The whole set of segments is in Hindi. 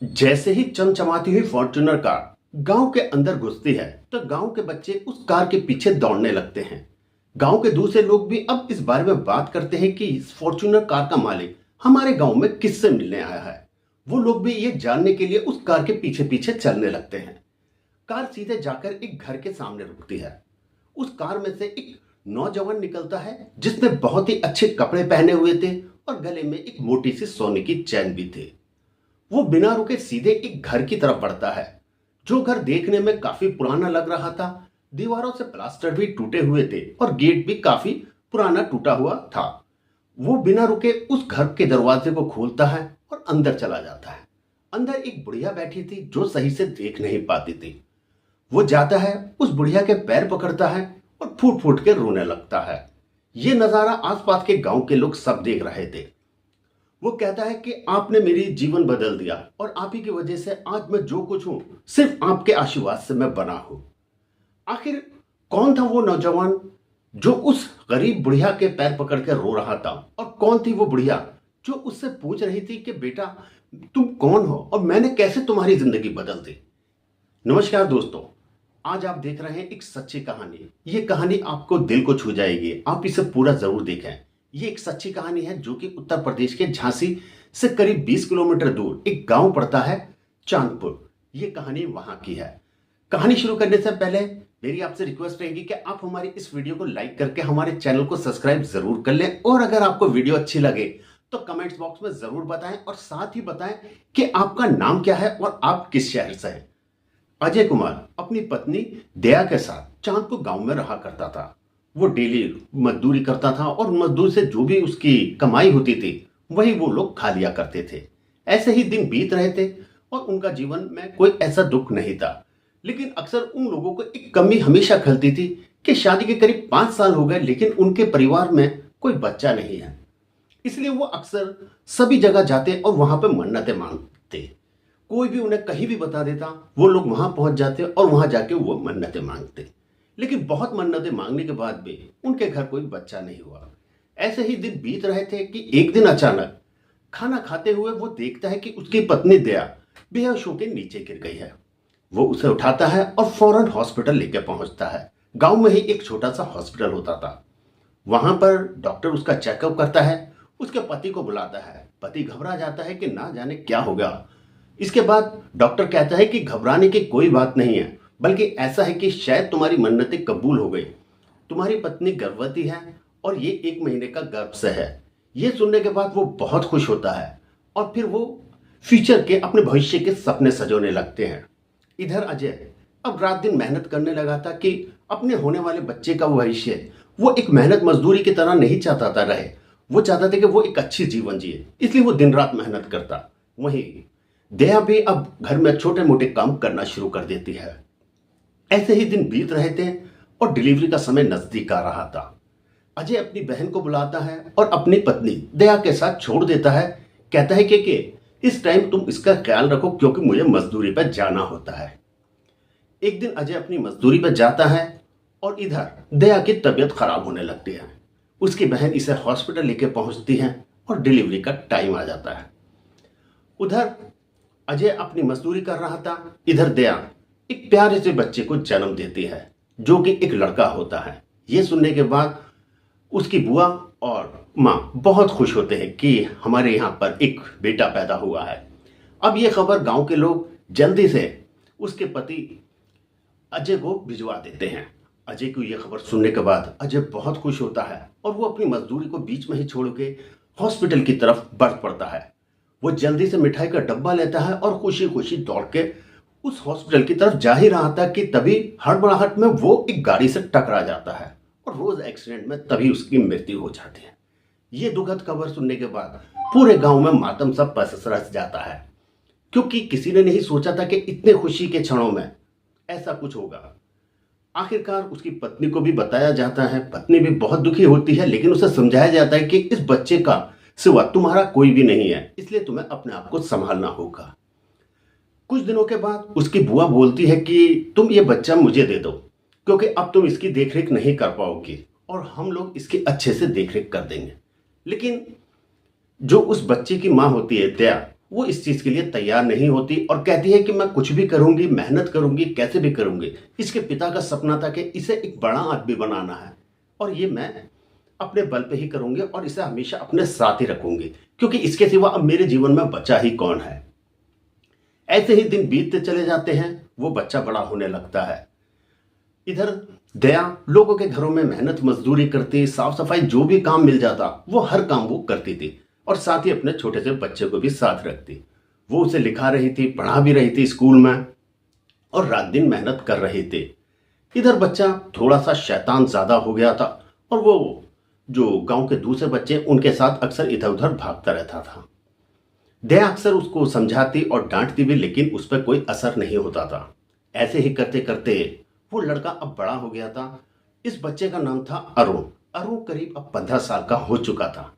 जैसे ही चमचमाती हुई फॉर्च्यूनर कार गांव के अंदर घुसती है तो गांव के बच्चे उस कार के पीछे दौड़ने लगते हैं। गांव के दूसरे लोग भी अब इस बारे में बात करते हैं कि इस फॉर्च्यूनर कार का मालिक हमारे गांव में किससे मिलने आया है। वो लोग भी ये जानने के लिए उस कार के पीछे पीछे चलने लगते हैं। कार सीधे जाकर एक घर के सामने रुकती है। उस कार में से एक नौजवान निकलता है जिसने बहुत ही अच्छे कपड़े पहने हुए थे और गले में एक मोटी सी सोने की चैन भी थी। वो बिना रुके सीधे एक घर की तरफ बढ़ता है जो घर देखने में काफी पुराना लग रहा था। दीवारों से प्लास्टर भी टूटे हुए थे और गेट भी काफी पुराना टूटा हुआ था। वो बिना रुके उस घर के दरवाजे को खोलता है और अंदर चला जाता है। अंदर एक बुढ़िया बैठी थी जो सही से देख नहीं पाती थी। वो जाता है, उस बुढ़िया के पैर पकड़ता है और फूट फूट के रोने लगता है। ये नजारा आसपास के गांव के लोग सब देख रहे थे। वो कहता है कि आपने मेरी जीवन बदल दिया और आप ही की वजह से आज मैं जो कुछ हूं सिर्फ आपके आशीर्वाद से मैं बना हूं। आखिर कौन था वो नौजवान जो उस गरीब बुढ़िया के पैर पकड़ कर रो रहा था, और कौन थी वो बुढ़िया जो उससे पूछ रही थी कि बेटा तुम कौन हो और मैंने कैसे तुम्हारी जिंदगी बदल दी। नमस्कार दोस्तों, आज आप देख रहे हैं एक सच्ची कहानी। ये कहानी आपको दिल को छू जाएगी, आप इसे पूरा जरूर देखें। ये एक सच्ची कहानी है जो कि उत्तर प्रदेश के झांसी से करीब 20 किलोमीटर दूर एक गांव पड़ता है, चांदपुर। ये कहानी वहां की है। कहानी शुरू करने से पहले मेरी आपसे रिक्वेस्ट रहेगी कि आप हमारी इस वीडियो को लाइक करके हमारे चैनल को सब्सक्राइब जरूर कर लें, और अगर आपको वीडियो अच्छी लगे तो कमेंट्स बॉक्स में जरूर बताएं और साथ ही बताएं कि आपका नाम क्या है और आप किस शहर से हैं। अजय कुमार अपनी पत्नी दया के साथ चांदपुर गांव में रहा करता था। वो डेली मजदूरी करता था और मजदूर से जो भी उसकी कमाई होती थी वही वो लोग खा लिया करते थे। ऐसे ही दिन बीत रहे थे और उनका जीवन में कोई ऐसा दुख नहीं था। लेकिन अक्सर उन लोगों को एक कमी हमेशा खलती थी कि शादी के करीब 5 साल हो गए लेकिन उनके परिवार में कोई बच्चा नहीं है। इसलिए वो अक्सर सभी जगह जाते और वहां पे मन्नतें मांगते। कोई भी उन्हें कहीं भी बता देता, वो लोग वहां पहुंच जाते और वहां जाके वो मन्नतें मांगते। लेकिन बहुत मन्नतें मांगने के बाद भी उनके घर कोई बच्चा नहीं हुआ। ऐसे ही दिन बीत रहे थे कि एक दिन अचानक खाना खाते हुए वो देखता है कि उसकी पत्नी दया बेहोश होकर नीचे गिर गई है। वो उसे उठाता है और फौरन हॉस्पिटल लेकर पहुंचता है। गांव में ही एक छोटा सा हॉस्पिटल होता था। वहां पर डॉक्टर उसका चेकअप करता है, उसके पति को बुलाता है। पति घबरा जाता है कि ना जाने क्या होगा। इसके बाद डॉक्टर कहता है कि घबराने की कोई बात नहीं है, बल्कि ऐसा है कि शायद तुम्हारी मन्नतें कबूल हो गई। तुम्हारी पत्नी गर्भवती है और ये 1 महीने का गर्भ से है। ये सुनने के बाद वो बहुत खुश होता है और फिर वो फ्यूचर के अपने भविष्य के सपने सजोने लगते हैं। इधर अजय अब रात दिन मेहनत करने लगा था कि अपने होने वाले बच्चे का भविष्य वो एक मेहनत मजदूरी की तरह नहीं चाहता था रहे। वो चाहता था कि वो एक अच्छी जीवन जिए, इसलिए वो दिन रात मेहनत करता। वहीं दया भी अब घर में छोटे मोटे काम करना शुरू कर देती है। ऐसे ही दिन बीत रहे थे और डिलीवरी का समय नजदीक आ रहा था। अजय अपनी बहन को बुलाता है और अपनी पत्नी दया के साथ छोड़ देता है। कहता है कि इस टाइम तुम इसका ख्याल रखो क्योंकि मुझे मजदूरी पर जाना होता है। एक दिन अजय अपनी मजदूरी पर जाता है और इधर दया की तबीयत खराब होने लगती है। उसकी बहन इसे हॉस्पिटल लेके पहुंचती है और डिलीवरी का टाइम आ जाता है। उधर अजय अपनी मजदूरी कर रहा था, इधर दया एक प्यारे से बच्चे को जन्म देती है जो कि एक लड़का होता है। यह सुनने के बाद उसकी बुआ और माँ बहुत खुश होते हैं कि हमारे यहाँ पर एक बेटा पैदा हुआ है। अब यह खबर गांव के लोग जल्दी से उसके पति अजय को भिजवा देते हैं। अजय को यह खबर सुनने के बाद अजय बहुत खुश होता है और वो अपनी मजदूरी को बीच में ही छोड़ के हॉस्पिटल की तरफ बढ़ पड़ता है। वो जल्दी से मिठाई का डब्बा लेता है और खुशी खुशी दौड़ के उस हॉस्पिटल की तरफ जा ही रहा था कि तभी हड़बड़ाहट में वो एक गाड़ी से टकरा जाता है और रोड एक्सीडेंट में तभी उसकी मृत्यु हो जाती है। ये दुखद खबर सुनने के बाद पूरे गांव में मातम सा पसरस जाता है, क्योंकि किसी ने नहीं सोचा था कि इतने खुशी के क्षणों में ऐसा कुछ होगा। आखिरकार उसकी पत्नी को भी बताया जाता है। पत्नी भी बहुत दुखी होती है, लेकिन उसे समझाया जाता है कि इस बच्चे का सिवा तुम्हारा कोई भी नहीं है, इसलिए तुम्हें अपने आप को संभालना होगा। कुछ दिनों के बाद उसकी बुआ बोलती है कि तुम ये बच्चा मुझे दे दो क्योंकि अब तुम इसकी देखरेख नहीं कर पाओगी और हम लोग इसकी अच्छे से देखरेख कर देंगे। लेकिन जो उस बच्चे की माँ होती है दया, वो इस चीज़ के लिए तैयार नहीं होती और कहती है कि मैं कुछ भी करूंगी, मेहनत करूंगी, कैसे भी करूंगी। इसके पिता का सपना था कि इसे एक बड़ा आदमी बनाना है और ये मैं अपने बल पे ही करूंगी और इसे हमेशा अपने साथ ही रखूंगी, क्योंकि इसके सिवा अब मेरे जीवन में बचा ही कौन है। ऐसे ही दिन बीतते चले जाते हैं, वो बच्चा बड़ा होने लगता है। इधर दया लोगों के घरों में मेहनत मजदूरी करती, साफ सफाई, जो भी काम मिल जाता वो हर काम वो करती थी और साथ ही अपने छोटे से बच्चे को भी साथ रखती। वो उसे लिखा रही थी, पढ़ा भी रही थी स्कूल में और रात दिन मेहनत कर रहे थे। इधर बच्चा थोड़ा सा शैतान ज्यादा हो गया था और वो जो गांव के दूसरे बच्चे उनके साथ अक्सर इधर उधर भागता रहता था। दया अक्सर उसको समझाती और डांटती भी, लेकिन उस पर कोई असर नहीं होता था। ऐसे ही करते करते वो लड़का अब बड़ा हो गया था। इस बच्चे का नाम था अरुण। अरुण करीब अब 15 साल का हो चुका था।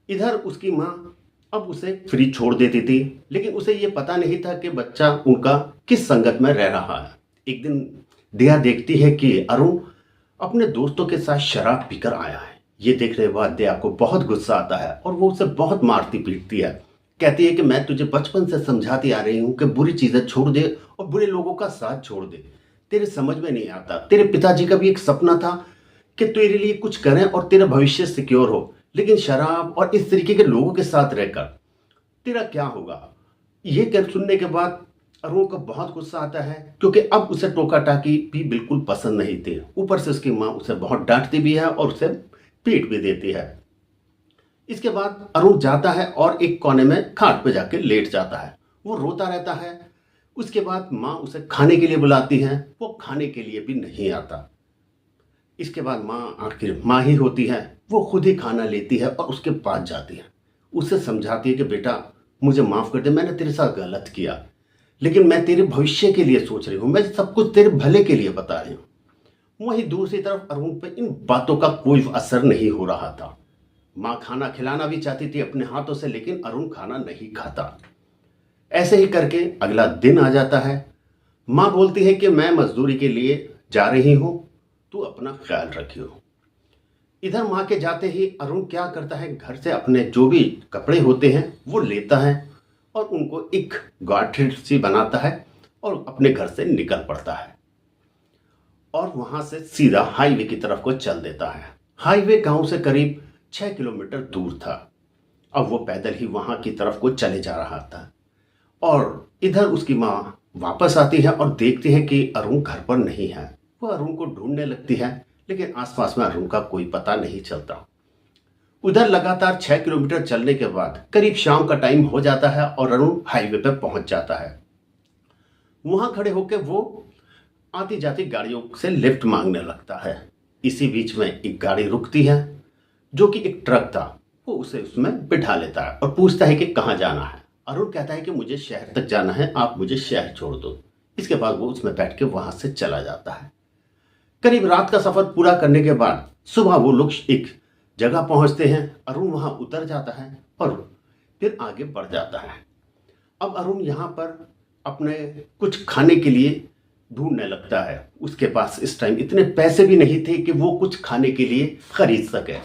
इधर उसकी माँ अब उसे फ्री छोड़ देती थी, लेकिन उसे ये पता नहीं था कि बच्चा उनका किस संगत में रह रहा है। एक दिन दया देखती है कि अरुण अपने दोस्तों के साथ शराब पीकर आया है। ये देखने के बाद दया को बहुत गुस्सा आता है और वो उसे बहुत मारती पीटती है। कहती है कि मैं तुझे बचपन से समझाती आ रही हूँ कि बुरी चीजें छोड़ दे और बुरे लोगों का साथ छोड़ दे, तेरे समझ में नहीं आता। तेरे पिताजी का भी एक सपना था कि तेरे लिए कुछ करें और तेरा भविष्य सिक्योर हो, लेकिन शराब और इस तरीके के लोगों के साथ रहकर तेरा क्या होगा। ये कर सुनने के बाद अरुण को बहुत गुस्सा आता है, क्योंकि अब उसे टोका टाकी भी बिल्कुल पसंद नहीं थी। ऊपर से उसकी माँ उसे बहुत डांटती भी है और उसे पीट भी देती है। इसके बाद अरुण जाता है और एक कोने में खाट पे जाके लेट जाता है। वो रोता रहता है। उसके बाद माँ उसे खाने के लिए बुलाती है, वो खाने के लिए भी नहीं आता। इसके बाद माँ आखिर माँ ही होती है, वो खुद ही खाना लेती है और उसके पास जाती है। उसे समझाती है कि बेटा मुझे माफ़ कर दे, मैंने तेरे साथ गलत किया, लेकिन मैं तेरे भविष्य के लिए सोच रही हूँ, मैं सब कुछ तेरे भले के लिए बता रही हूँ। वहीं दूसरी तरफ अरुण पे इन बातों का कोई असर नहीं हो रहा था। माँ खाना खिलाना भी चाहती थी अपने हाथों से, लेकिन अरुण खाना नहीं खाता। ऐसे ही करके अगला दिन आ जाता है। माँ बोलती है कि मैं मजदूरी के लिए जा रही हूँ, तू अपना ख्याल रखियो। इधर माँ के जाते ही अरुण क्या करता है, घर से अपने जो भी कपड़े होते हैं वो लेता है और उनको एक गांठ सी बनाता है और अपने घर से निकल पड़ता है और वहां से सीधा हाईवे की तरफ को चल देता है। हाईवे गांव से करीब 6 किलोमीटर दूर था। अब वो पैदल ही वहां की तरफ को चले जा रहा था और इधर उसकी माँ वापस आती है और देखती है कि अरुण घर पर नहीं है। वो अरुण को ढूंढने लगती है, लेकिन आसपास में अरुण का कोई पता नहीं चलता। उधर लगातार 6 किलोमीटर चलने के बाद करीब शाम का टाइम हो जाता है और अरुण हाईवे पर पहुंच जाता है। वहां खड़े होकर वो आती जाती गाड़ियों से लिफ्ट मांगने लगता है। इसी बीच में एक गाड़ी रुकती है जो कि एक ट्रक था। वो उसे उसमें बिठा लेता है और पूछता है कि कहाँ जाना है। अरुण कहता है कि मुझे शहर तक जाना है, आप मुझे शहर छोड़ दो। इसके बाद वो उसमें बैठ के वहां से चला जाता है। करीब रात का सफर पूरा करने के बाद सुबह वो लोग एक जगह पहुंचते हैं। अरुण वहां उतर जाता है और फिर आगे बढ़ जाता है। अब अरुण यहाँ पर अपने कुछ खाने के लिए ढूंढने लगता है। उसके पास इस टाइम इतने पैसे भी नहीं थे कि वो कुछ खाने के लिए खरीद सके,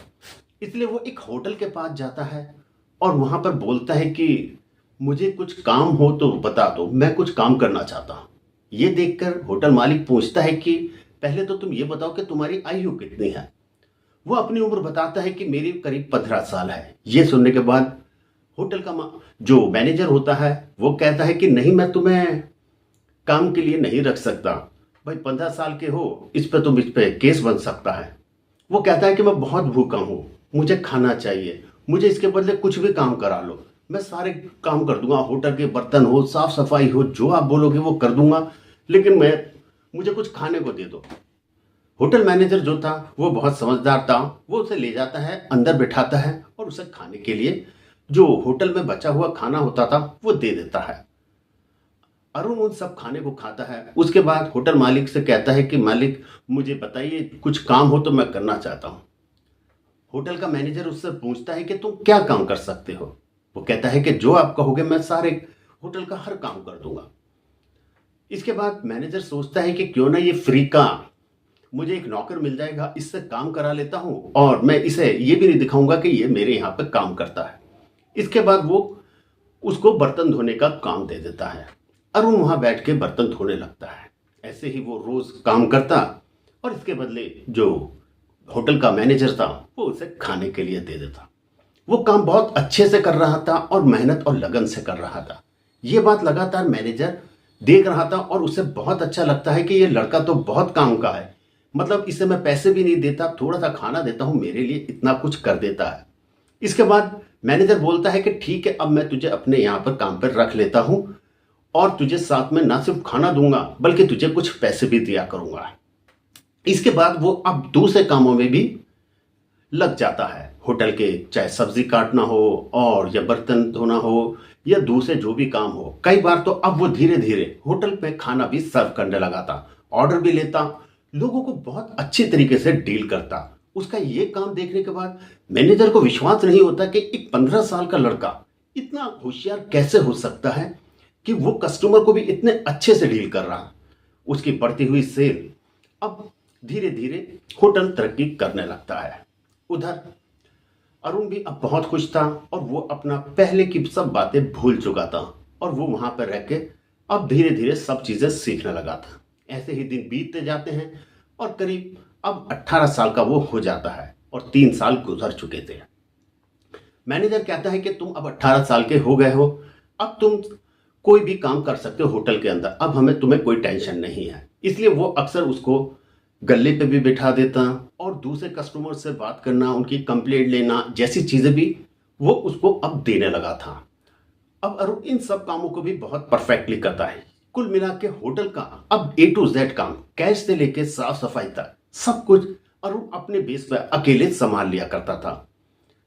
इसलिए वो एक होटल के पास जाता है और वहां पर बोलता है कि मुझे कुछ काम हो तो बता दो, मैं कुछ काम करना चाहता हूँ। ये देखकर होटल मालिक पूछता है कि पहले तो तुम ये बताओ कि तुम्हारी आयु कितनी है। वो अपनी उम्र बताता है कि मेरी करीब 15 साल है। ये सुनने के बाद होटल का जो मैनेजर होता है वो कहता है कि नहीं, मैं तुम्हें काम के लिए नहीं रख सकता भाई, 15 साल के हो, इस पे केस बन सकता है। वो कहता है कि मैं बहुत भूखा हूँ, मुझे खाना चाहिए, मुझे इसके बदले कुछ भी काम करा लो, मैं सारे काम कर दूंगा, होटल के बर्तन हो, साफ सफाई हो, जो आप बोलोगे वो कर दूंगा, लेकिन मुझे कुछ खाने को दे दो। होटल मैनेजर जो था वो बहुत समझदार था। वो उसे ले जाता है, अंदर बिठाता है और उसे खाने के लिए जो होटल में बचा हुआ खाना होता था वो दे देता है। अरुण उन सब खाने को खाता है। उसके बाद होटल मालिक से कहता है कि मालिक मुझे बताइए, कुछ काम हो तो मैं करना चाहता हूँ। होटल का मैनेजर उससे पूछता है कि तुम क्या काम कर सकते हो। वो कहता है कि जो आप कहोगे मैं सारे होटल का हर काम कर दूंगा। इसके बाद मैनेजर सोचता है कि क्यों ना ये फ्री का मुझे एक नौकर मिल जाएगा, इससे काम करा लेता हूँ और मैं इसे ये भी नहीं दिखाऊंगा कि ये मेरे यहाँ पे काम करता है। इसके बाद वो उसको बर्तन धोने का काम दे देता है। अरुण वहां बैठ के बर्तन धोने लगता है। ऐसे ही वो रोज काम करता और इसके बदले जो होटल का मैनेजर था वो उसे खाने के लिए दे देता। वो काम बहुत अच्छे से कर रहा था और मेहनत और लगन से कर रहा था। ये बात लगातार मैनेजर देख रहा था और उसे बहुत अच्छा लगता है कि ये लड़का तो बहुत काम का है, मतलब इसे मैं पैसे भी नहीं देता, थोड़ा सा खाना देता हूँ, मेरे लिए इतना कुछ कर देता है। इसके बाद मैनेजर बोलता है कि ठीक है, अब मैं तुझे अपने यहाँ पर काम पर रख लेता हूँ और तुझे साथ में ना सिर्फ खाना दूंगा बल्कि तुझे कुछ पैसे भी दिया करूंगा। इसके बाद वो अब दूसरे कामों में भी लग जाता है। होटल के चाहे सब्जी काटना हो और या बर्तन धोना हो या दूसरे जो भी काम हो, कई बार तो अब वो धीरे धीरे होटल पे खाना भी सर्व करने लगा था, ऑर्डर भी लेता, लोगों को बहुत अच्छी तरीके से डील करता। उसका ये काम देखने के बाद मैनेजर को विश्वास नहीं होता कि एक 15 साल का लड़का इतना होशियार कैसे हो सकता है कि वो कस्टमर को भी इतने अच्छे से डील कर रहा। उसकी बढ़ती हुई सेल अब धीरे धीरे होटल तरक्की करने लगता है। उधर अरुण भी अब बहुत खुश था और वो अपना पहले की सब बातें भूल चुका था और वो वहां पर रह के अब धीरे धीरे सब चीजें सीखने लगा था। ऐसे ही दिन बीतते जाते हैं और करीब अब 18 साल का वो हो जाता है और 3 साल गुजर चुके थे। मैनेजर कहता है कि तुम अब 18 साल के हो गए हो, अब तुम कोई भी काम कर सकते हो होटल के अंदर, अब हमें तुम्हें कोई टेंशन नहीं है। इसलिए वो अक्सर उसको गले पे भी बिठा देता और दूसरे कस्टमर से बात करना, उनकी कंप्लेंट लेना जैसी चीजें भी वो उसको अब देने लगा था। अब अरुण इन सब कामों को भी बहुत परफेक्टली करता है। कुल मिला के होटल का अब A to Z काम, कैश से लेके साफ सफाई तक सब कुछ अरुण अपने बेस पर अकेले संभाल लिया करता था।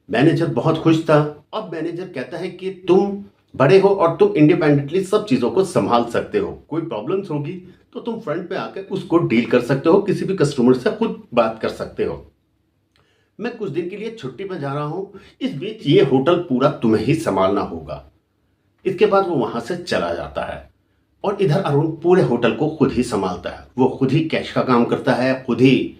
मैनेजर बहुत खुश था। अब मैनेजर कहता है कि तुम बड़े हो और तुम इंडिपेंडेंटली सब चीजों को संभाल सकते हो, कोई प्रॉब्लम्स होगी तो तुम फ्रंट पे आकर उसको डील कर सकते हो, किसी भी कस्टमर से खुद बात कर सकते हो। मैं कुछ दिन के लिए छुट्टी पर जा रहा हूं, इस बीच ये होटल पूरा तुम्हें ही संभालना होगा। इसके बाद वो वहां से चला जाता है और इधर अरुण पूरे होटल को खुद ही संभालता है। वो खुद ही कैश का काम करता है, खुद ही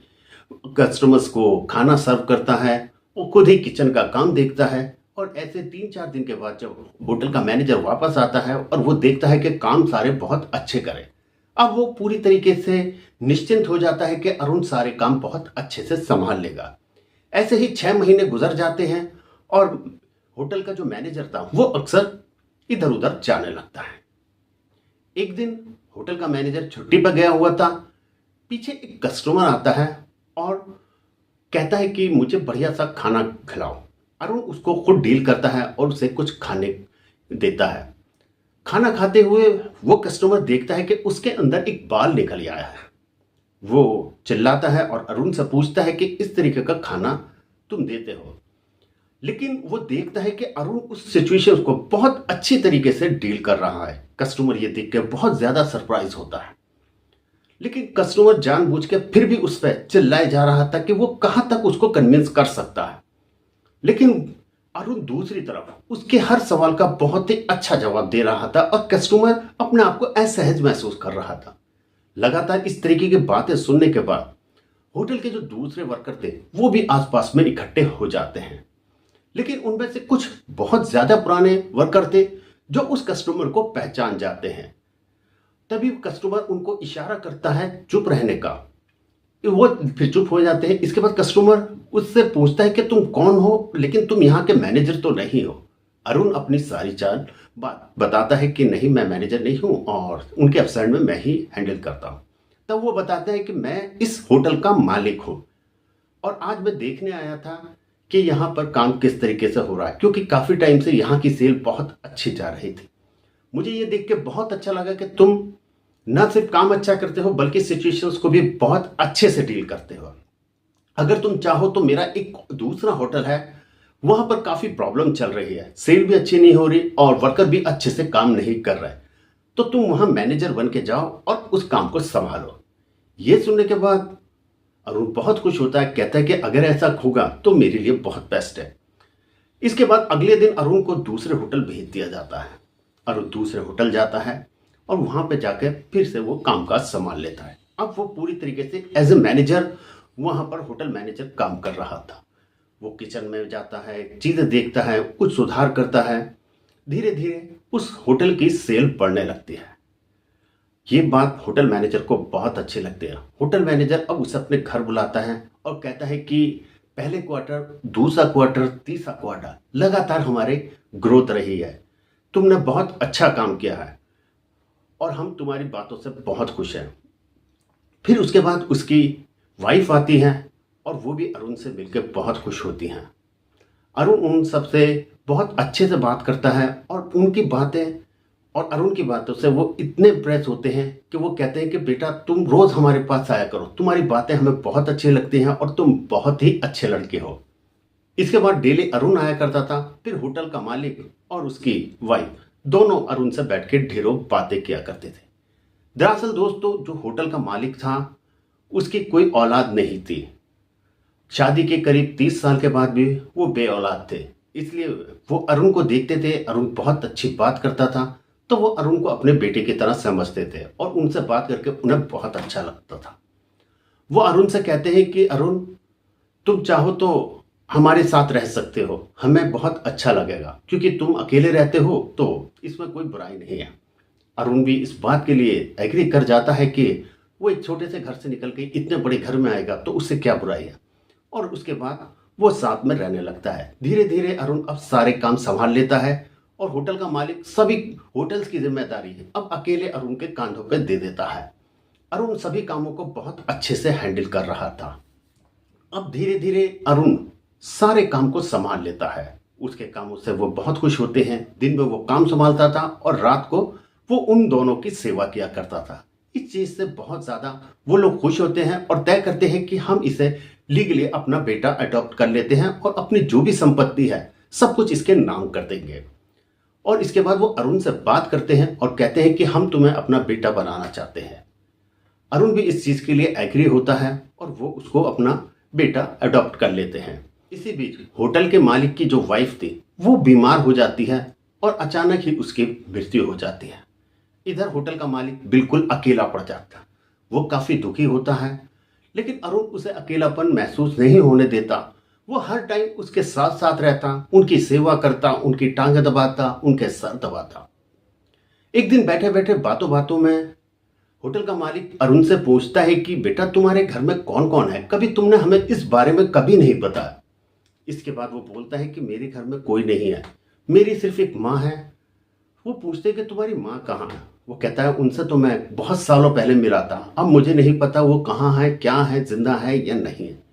कस्टमर्स को खाना सर्व करता है, वो खुद ही किचन का काम देखता है। और ऐसे 3-4 दिन के बाद जब होटल का मैनेजर वापस आता है और वो देखता है कि काम सारे बहुत अच्छे करे, अब वो पूरी तरीके से निश्चिंत हो जाता है कि अरुण सारे काम बहुत अच्छे से संभाल लेगा। ऐसे ही 6 महीने गुजर जाते हैं और होटल का जो मैनेजर था वो अक्सर इधर उधर जाने लगता है। एक दिन होटल का मैनेजर छुट्टी पर गया हुआ था, पीछे एक कस्टमर आता है और कहता है कि मुझे बढ़िया सा खाना खिलाओ। अरुण उसको खुद डील करता है और उसे कुछ खाने देता है। खाना खाते हुए वो कस्टमर देखता है कि उसके अंदर एक बाल निकल आया है। वो चिल्लाता है और अरुण से पूछता है कि इस तरीके का खाना तुम देते हो, लेकिन वो देखता है कि अरुण उस सिचुएशन को बहुत अच्छी तरीके से डील कर रहा है। कस्टमर ये देख के बहुत ज्यादा सरप्राइज होता है, लेकिन कस्टमर जानबूझ के फिर भी उस पर चिल्लाए जा रहा था कि वो कहां तक उसको कन्विंस कर सकता है। लेकिन अरुण दूसरी तरफ उसके हर सवाल का बहुत ही अच्छा जवाब दे रहा था और कस्टमर अपने आप को असहज महसूस कर रहा था। लगातार इस तरीके की बातें सुनने के बाद होटल के जो दूसरे वर्कर थे वो भी आसपास में इकट्ठे हो जाते हैं, लेकिन उनमें से कुछ बहुत ज्यादा पुराने वर्कर थे जो उस कस्टमर को पहचान जाते हैं। तभी कस्टमर उनको इशारा करता है चुप रहने का, वो फिर चुप हो जाते हैं। इसके बाद कस्टमर उससे पूछता है कि तुम कौन हो, लेकिन तुम यहाँ के मैनेजर तो नहीं हो। अरुण अपनी सारी चाल बात बताता है कि नहीं, मैं मैनेजर नहीं हूँ और उनके एब्सेंट में मैं ही हैंडल करता हूँ। तब वो बताते हैं कि मैं इस होटल का मालिक हूँ और आज मैं देखने आया था कि यहाँ पर काम किस तरीके से हो रहा है, क्योंकि काफ़ी टाइम से यहाँ की सेल बहुत अच्छी जा रही थी। मुझे ये देख के बहुत अच्छा लगा कि तुम न सिर्फ काम अच्छा करते हो बल्कि सिचुएशंस को भी बहुत अच्छे से डील करते हो। अगर तुम चाहो तो मेरा एक दूसरा होटल है, वहां पर काफी प्रॉब्लम चल रही है, सेल भी अच्छी नहीं हो रही और वर्कर भी अच्छे से काम नहीं कर रहे, तो तुम वहां मैनेजर बन के जाओ और उस काम को संभालो। ये सुनने के बाद अरुण बहुत खुश होता है, कहता है कि अगर ऐसा होगा तो मेरे लिए बहुत बेस्ट है। इसके बाद अगले दिन अरुण को दूसरे होटल भेज दिया जाता है। अरुण दूसरे होटल जाता है और वहां पे जाकर फिर से वो कामकाज संभाल लेता है। अब वो पूरी तरीके से एज ए मैनेजर वहां पर होटल मैनेजर काम कर रहा था। वो किचन में जाता है, चीजें देखता है, कुछ सुधार करता है, धीरे धीरे उस होटल की सेल बढ़ने लगती है। ये बात होटल मैनेजर को बहुत अच्छी लगती है। होटल मैनेजर अब उसे अपने घर बुलाता है और कहता है कि पहले क्वार्टर, दूसरा क्वार्टर, तीसरा क्वार्टर लगातार हमारे ग्रोथ रही है। तुमने बहुत अच्छा काम किया है और हम तुम्हारी बातों से बहुत खुश हैं। फिर उसके बाद उसकी वाइफ आती है और वो भी अरुण से मिलकर बहुत खुश होती हैं। अरुण उन सबसे बहुत अच्छे से बात करता है और उनकी बातें और अरुण की बातों से वो इतने इम्प्रेस होते हैं कि वो कहते हैं कि बेटा तुम रोज़ हमारे पास आया करो, तुम्हारी बातें हमें बहुत अच्छी लगती हैं और तुम बहुत ही अच्छे लड़के हो। इसके बाद डेली अरुण आया करता था। फिर होटल का मालिक और उसकी वाइफ दोनों अरुण से बैठ के ढेरों बातें किया करते थे। दरअसल दोस्तों, जो होटल का मालिक था उसकी कोई औलाद नहीं थी। शादी के करीब 30 साल के बाद भी वो बे औलाद थे। इसलिए वो अरुण को देखते थे, अरुण बहुत अच्छी बात करता था, तो वो अरुण को अपने बेटे की तरह समझते थे और उनसे बात करके उन्हें बहुत अच्छा लगता था। वो अरुण से कहते हैं कि अरुण, तुम चाहो तो हमारे साथ रह सकते हो, हमें बहुत अच्छा लगेगा, क्योंकि तुम अकेले रहते हो तो इसमें कोई बुराई नहीं है। अरुण भी इस बात के लिए एग्री कर जाता है कि वो एक छोटे से घर से निकल के इतने बड़े घर में आएगा तो उससे क्या बुराई है, और उसके बाद वो साथ में रहने लगता है। धीरे धीरे अरुण अब सारे काम संभाल लेता है और होटल का मालिक सभी होटल्स की जिम्मेदारी है अब अकेले अरुण के कांधों पर दे देता है। अरुण सभी कामों को बहुत अच्छे से हैंडल कर रहा था। अब धीरे धीरे अरुण सारे काम को संभाल लेता है। उसके कामों से वो बहुत खुश होते हैं। दिन में वो काम संभालता था और रात को वो उन दोनों की सेवा किया करता था। इस चीज से बहुत ज्यादा वो लोग खुश होते हैं और तय करते हैं कि हम इसे लीगली अपना बेटा अडॉप्ट कर लेते हैं और अपनी जो भी संपत्ति है सब कुछ इसके नाम कर देंगे। और इसके बाद वो अरुण से बात करते हैं और कहते हैं कि हम तुम्हें अपना बेटा बनाना चाहते हैं। अरुण भी इस चीज के लिए एग्री होता है और वो उसको अपना बेटा अडॉप्ट कर लेते हैं। इसी बीच होटल के मालिक की जो वाइफ थी वो बीमार हो जाती है और अचानक ही उसकी मृत्यु हो जाती है। इधर होटल का मालिक बिल्कुल अकेला पड़ जाता है। वो काफी दुखी होता है, लेकिन अरुण उसे अकेलापन महसूस नहीं होने देता। वो हर टाइम उसके साथ साथ रहता, उनकी सेवा करता, उनकी टांगें दबाता, उनके सर दबाता। एक दिन बैठे बैठे बातों बातों में होटल का मालिक अरुण से पूछता है कि बेटा तुम्हारे घर में कौन कौन है, कभी तुमने हमें इस बारे में कभी नहीं बताया। इसके बाद वो बोलता है कि मेरे घर में कोई नहीं है, मेरी सिर्फ एक माँ है। वो पूछते हैं कि तुम्हारी माँ कहाँ है। वो कहता है उनसे तो मैं बहुत सालों पहले मिला था, अब मुझे नहीं पता वो कहाँ है, क्या है, जिंदा है या नहीं है।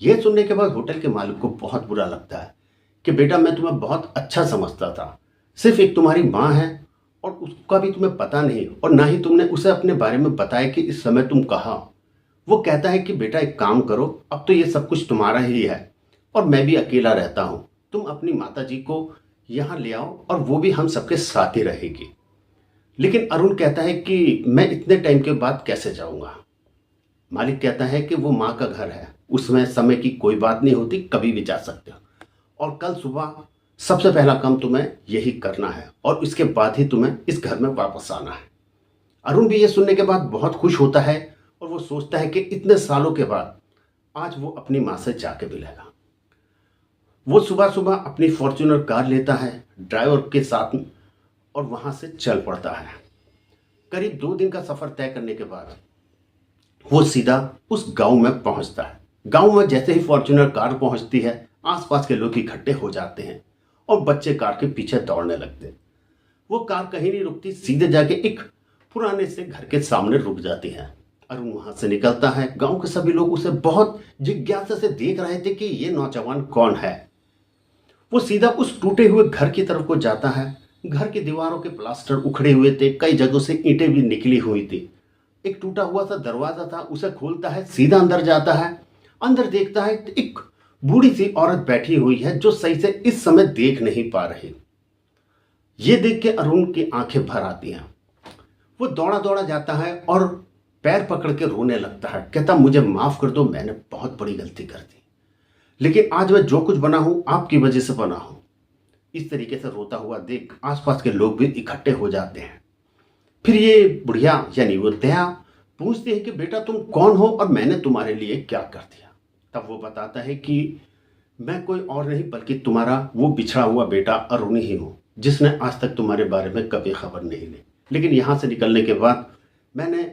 यह सुनने के बाद होटल के मालिक को बहुत बुरा लगता है कि बेटा मैं तुम्हें बहुत अच्छा समझता था, सिर्फ एक तुम्हारी माँ है और उसका भी तुम्हें पता नहीं और ना ही तुमने उसे अपने बारे में बताया कि इस समय तुम कहाँ। वो कहता है कि बेटा एक काम करो, अब तो ये सब कुछ तुम्हारा ही है और मैं भी अकेला रहता हूँ, तुम अपनी माता जी को यहाँ ले आओ और वो भी हम सबके साथ ही रहेगी। लेकिन अरुण कहता है कि मैं इतने टाइम के बाद कैसे जाऊँगा। मालिक कहता है कि वो माँ का घर है, उसमें समय की कोई बात नहीं होती, कभी भी जा सकते हो और कल सुबह सबसे पहला काम तुम्हें यही करना है और इसके बाद ही तुम्हें इस घर में वापस आना है। अरुण भी ये सुनने के बाद बहुत खुश होता है और वो सोचता है कि इतने सालों के बाद आज वो अपनी माँ से जाके मिलेगा। वो सुबह सुबह अपनी फॉर्च्यूनर कार लेता है ड्राइवर के साथ और वहां से चल पड़ता है। करीब 2 दिन का सफर तय करने के बाद वो सीधा उस गांव में पहुंचता है। गांव में जैसे ही फॉर्च्यूनर कार पहुंचती है आसपास के लोग इकट्ठे हो जाते हैं और बच्चे कार के पीछे दौड़ने लगते हैं। वो कार कहीं नहीं रुकती, सीधे जाके एक पुराने से घर के सामने रुक जाती है। अरुण वहां से निकलता है। गांव के सभी लोग उसे बहुत जिज्ञासा से देख रहे थे कि ये नौजवान कौन है। वो सीधा उस टूटे हुए घर की तरफ को जाता है। घर की दीवारों के प्लास्टर उखड़े हुए थे, कई जगहों से ईंटें भी निकली हुई थी। एक टूटा हुआ सा दरवाजा था, उसे खोलता है, सीधा अंदर जाता है। अंदर देखता है एक बूढ़ी सी औरत बैठी हुई है जो सही से इस समय देख नहीं पा रही। ये देख के अरुण की आंखें भर आती हैं। वो दौड़ा दौड़ा जाता है और पैर पकड़ के रोने लगता है। कहता मुझे माफ कर दो, मैंने बहुत बड़ी गलती कर दी, लेकिन आज मैं जो कुछ बना हूं आपकी वजह से बना हूं। इस तरीके से रोता हुआ देख आसपास के लोग भी इकट्ठे हो जाते हैं। फिर ये बुढ़िया यानी वो दया पूछती है कि बेटा तुम कौन हो और मैंने तुम्हारे लिए क्या कर दिया। तब वो बताता है कि मैं कोई और नहीं बल्कि तुम्हारा वो बिछड़ा हुआ बेटा अरुण ही हूँ, जिसने आज तक तुम्हारे बारे में कभी खबर नहीं ली। लेकिन यहाँ से निकलने के बाद मैंने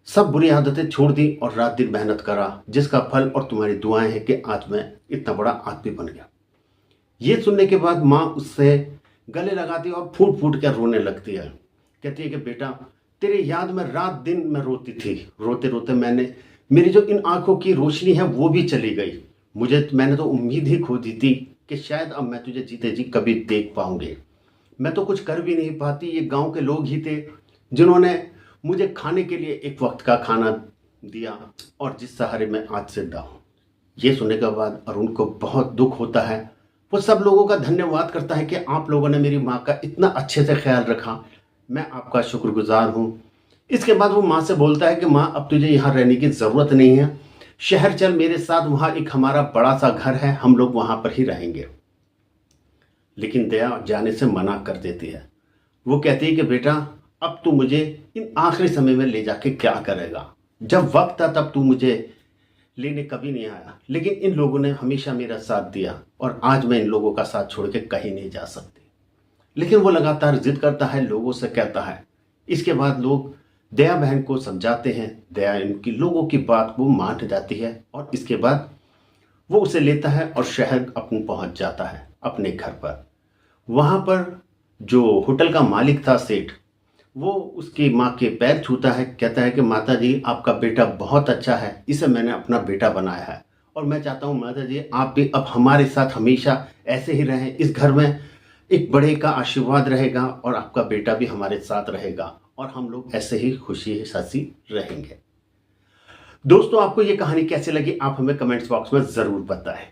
सब बुरी आदतें छोड़ दी और रात दिन मेहनत करा, जिसका फल और तुम्हारी दुआएं हैं कि आज मैं इतना बड़ा आदमी बन गया। ये सुनने के बाद माँ उससे गले लगाती और फूट फूट कर रोने लगती है। कहती है कि बेटा, तेरी याद में रात दिन मैं रोती थी। रोते रोते मेरी जो इन आंखों की रोशनी है वो भी चली गई। मैंने तो उम्मीद ही खो दी थी कि शायद अब मैं तुझे जीते जी कभी देख पाऊंगी। मैं तो कुछ कर भी नहीं पाती। ये गांव के लोग ही थे जिन्होंने मुझे खाने के लिए एक वक्त का खाना दिया और जिस सहारे मैं आज जिंदा हूँ। ये सुनने के बाद अरुण को बहुत दुख होता है। वो सब लोगों का धन्यवाद करता है कि आप लोगों ने मेरी माँ का इतना अच्छे से ख्याल रखा, मैं आपका शुक्रगुजार हूँ। इसके बाद वो माँ से बोलता है कि माँ, अब तुझे यहाँ रहने की ज़रूरत नहीं है, शहर चल मेरे साथ, वहाँ एक हमारा बड़ा सा घर है, हम लोग वहाँ पर ही रहेंगे। लेकिन दया जाने से मना कर देती है। वो कहती है कि बेटा, अब तू मुझे इन आखिरी समय में ले जाके क्या करेगा? जब वक्त था तब तू मुझे लेने कभी नहीं आया, लेकिन इन लोगों ने हमेशा मेरा साथ दिया और आज मैं इन लोगों का साथ छोड़ के कहीं नहीं जा सकती। लेकिन वो लगातार जिद करता है, लोगों से कहता है। इसके बाद लोग दया बहन को समझाते हैं। दया इनकी लोगों की बात को मान जाती है और इसके बाद वो उसे लेता है और शहर पहुंच जाता है अपने घर पर। वहाँ पर जो होटल का मालिक था, सेठ, वो उसकी माँ के पैर छूता है। कहता है कि माता जी, आपका बेटा बहुत अच्छा है, इसे मैंने अपना बेटा बनाया है और मैं चाहता हूँ माता जी आप भी अब हमारे साथ हमेशा ऐसे ही रहें। इस घर में एक बड़े का आशीर्वाद रहेगा और आपका बेटा भी हमारे साथ रहेगा और हम लोग ऐसे ही खुशी हंसी रहेंगे। दोस्तों, आपको ये कहानी कैसी लगी आप हमें कमेंट्स बॉक्स में ज़रूर बताएं।